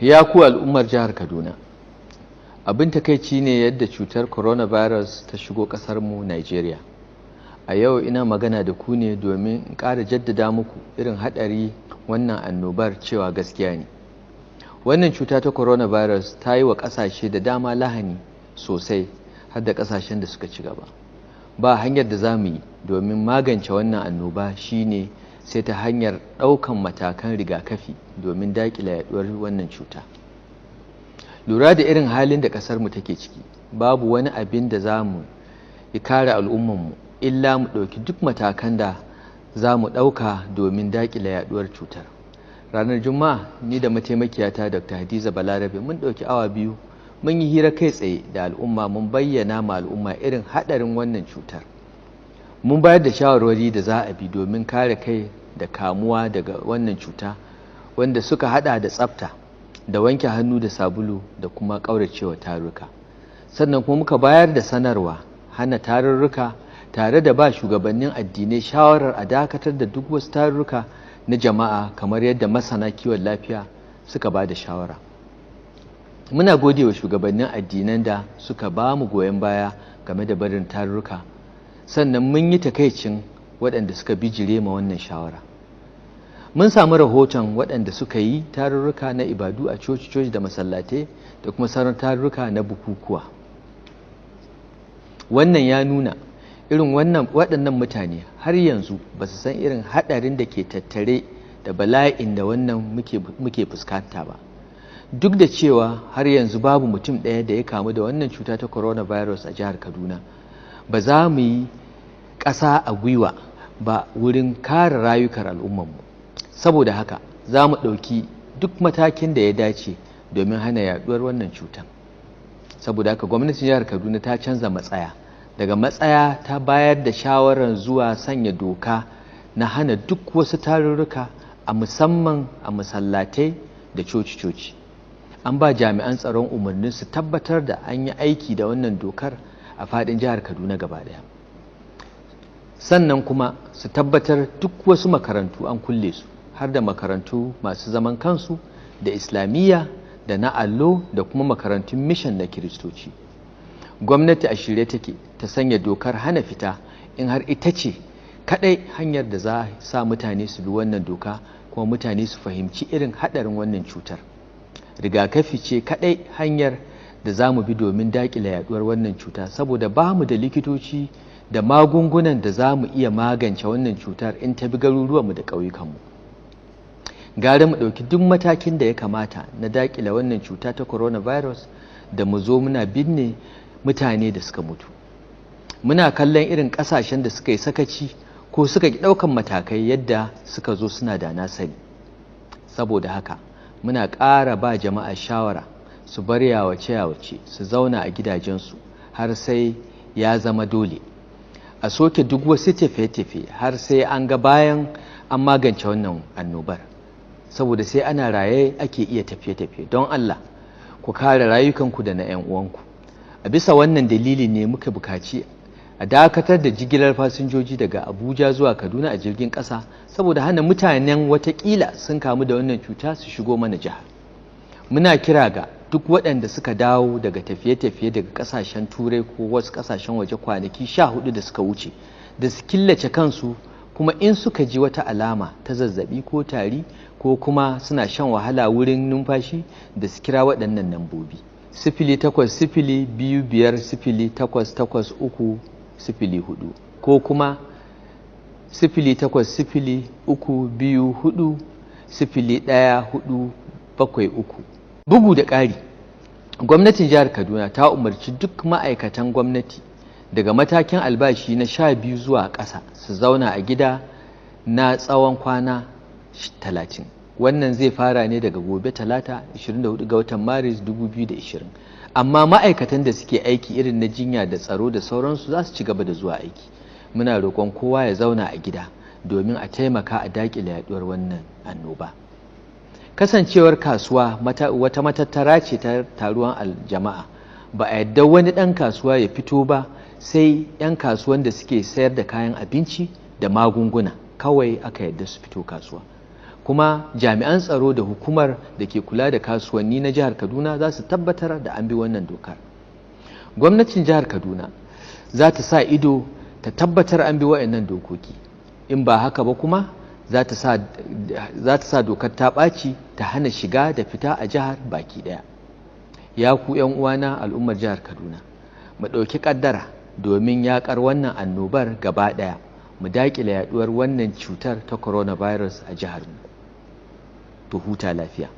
Ya ku al'ummar jihar Kaduna, abin takaici ne yadda cutar coronavirus ta shigo ƙasarmu Najeriya. A yau ina magana da ku ne domin in ƙara jaddada muku irin haɗari wannan annobar cewa gaskiya ne. Wannan cuta ta coronavirus ta yi wa ƙasashe da dama lahani sosai, har da ƙasashen da suka ci gaba. Ba hanyar da za mu yi domin magance wannan annoba shine sai ta hanyar ɗaukan matakan rigakafi domin daƙile yaɗuwar wannan cuta. Lura da irin halin da ƙasarmu take ciki, babu wani abin da za mu kare al'ummanmu illa mu ɗauki duk matakan da za mu ɗauka domin daƙile yaɗuwar cutar. Ranar Juma'a ni da mataimakiyata Dr. Hadiza Balarabe mun ɗauki awa biyu mun yi hira kai tsaye da al'umma, mun bayyana ma al'umma irin haɗarin wannan cutar. Mun bayar da shawarwari da za a bi domin kare kai da kamuwa daga wannan cuta, wanda suka hada da tsafta da wanke hannu da sabulu da kuma ƙauracewa tarurruka. Sannan kuma muka bayar da sanarwa hana tarurruka tare da ba shugabannin addinai shawarar a dakatar da duk wasu tarurruka na jama'a kamar yadda masana kiwon lafiya suka ba da shawara. Muna gode wa shugabannin addinan da suka ba mu goyon baya game da barin tarurruka. Sannan mun yi takaicin waɗanda suka bijire ma wannan shawara. Mun samu rahoton waɗanda suka yi tarurruka na ibadu a coci-coci da masallatai da kuma sauran tarurruka na bukukuwa. Wannan ya nuna irin waɗannan mutane har yanzu ba su san irin haɗarin da ke tattare da bala'in da wannan muke fuskanta ba. Duk da cewa har yanzu babu mutum ɗaya da ya kamu da wannan cuta ta coronavirus a jihar Kaduna, ba za mu yi ƙasa a gwiwa ba wurin kare rayukan al'ummarmu. Saboda haka za mu ɗauki duk matakin da ya dace domin hana yaɗuwar wannan cutar. Saboda haka gwamnatin jihar Kaduna ta canza matsaya. Daga matsaya ta bayar da shawarar zuwa sanya doka na hana duk wasu tarurruka a musamman a masallatai da coci-coci. An ba jami'an tsaron umarnin su tabbatar da an yi aiki da wannan dokar a faɗin jihar Kaduna gaba ɗaya. Sannan kuma su tabbatar duk wasu makarantu an kulle su, har da makarantu masu zaman kansu da islamiyya da na allo da kuma makarantun mission na kiristoci. Gwamnati a shirye take ta sanya dokar hana fita in har ita ce kaɗai hanyar da za a sa mutane su bi wannan doka, kuma mutane su fahimci irin haɗarin wannan cutar. Rigakafi ce kaɗai hanyar da za mu bi domin daƙile yaɗuwar wannan cuta, saboda ba mu da likitoci da magungunan da za mu iya magance wannan cutar in ta bi garuruwanmu da ƙauyukanmu. Gara mu ɗauki duk matakin da ya kamata na daƙile wannan cuta ta coronavirus da mu zo muna binne mutane da suka mutu. Muna kallon irin ƙasashen da suka yi sakaci ko suka ki ɗaukan matakai yadda suka zo suna da na sani. Saboda haka muna ƙara ba jama'a shawara su bar yawace-yawace, su zauna a gidajensu har sai ya zama dole. A soke duk wasu tafiye-tafiye har sai an ga bayan an magance wannan annobar. Saboda sai ana raye ake iya tafiye-tafiye. Don Allah ku kare rayukanku da na 'yan uwanku. A bisa wannan dalili ne muka bukaci a dakatar da jigilar fasinjoji daga Abuja zuwa Kaduna a jirgin ƙasa, saboda hana mutanen watakila sun kamu da wannan cuta su shigo mana jihar. Muna kira ga duk waɗanda suka dawo daga tafiye-tafiye daga ƙasashen Turai ko wasu ƙasashen waje kwanaki 14 da suka wuce da su killace kansu, kuma in suka ji wata alama ta zazzabi ko tari ko kuma suna shan wahala wurin numfashi da su kira waɗannan lambobi: 080025088304 ko kuma 0803240173. Bugu da ƙari, gwamnatin jihar Kaduna ta umarci duk ma'aikatan gwamnati daga matakin albashi na 12 zuwa ƙasa su zauna a gida na tsawon kwana 30. Wannan zai fara ne daga gobe Talata 24 ga watan Maris 2020. Amma ma'aikatan da suke aiki irin na jinya da tsaro da sauransu za su ci gaba da zuwa aiki. Muna roƙon kowa ya zauna a gida domin a taimaka a daƙile yaɗuwar wannan annoba. Kasancewar kasuwa wata matattara ce ta taruwan jama'a, ba a yadda wani ɗan kasuwa ya fito ba sai 'yan kasuwan da suke sayar da kayan abinci da magunguna kawai aka yadda su fito kasuwa. kuma jami'an tsaro da hukumar da ke kula da kasuwanni na jihar Kaduna za su tabbatar da an bi wannan dokar. Gwamnatin jihar Kaduna za ta sa ido ta tabbatar an bi waɗannan dokoki, in ba haka ba kuma za ta sa dokar ta ɓaci ta hana shiga da fita a jihar baki ɗaya. Ya ku 'yan uwana al'ummar jihar Kaduna, mu ɗauki ƙaddara domin yaƙar wannan annobar gaba ɗaya, mu daƙile yaɗuwar wannan cutar ta coronavirus a jihar mu. To huta lafiya.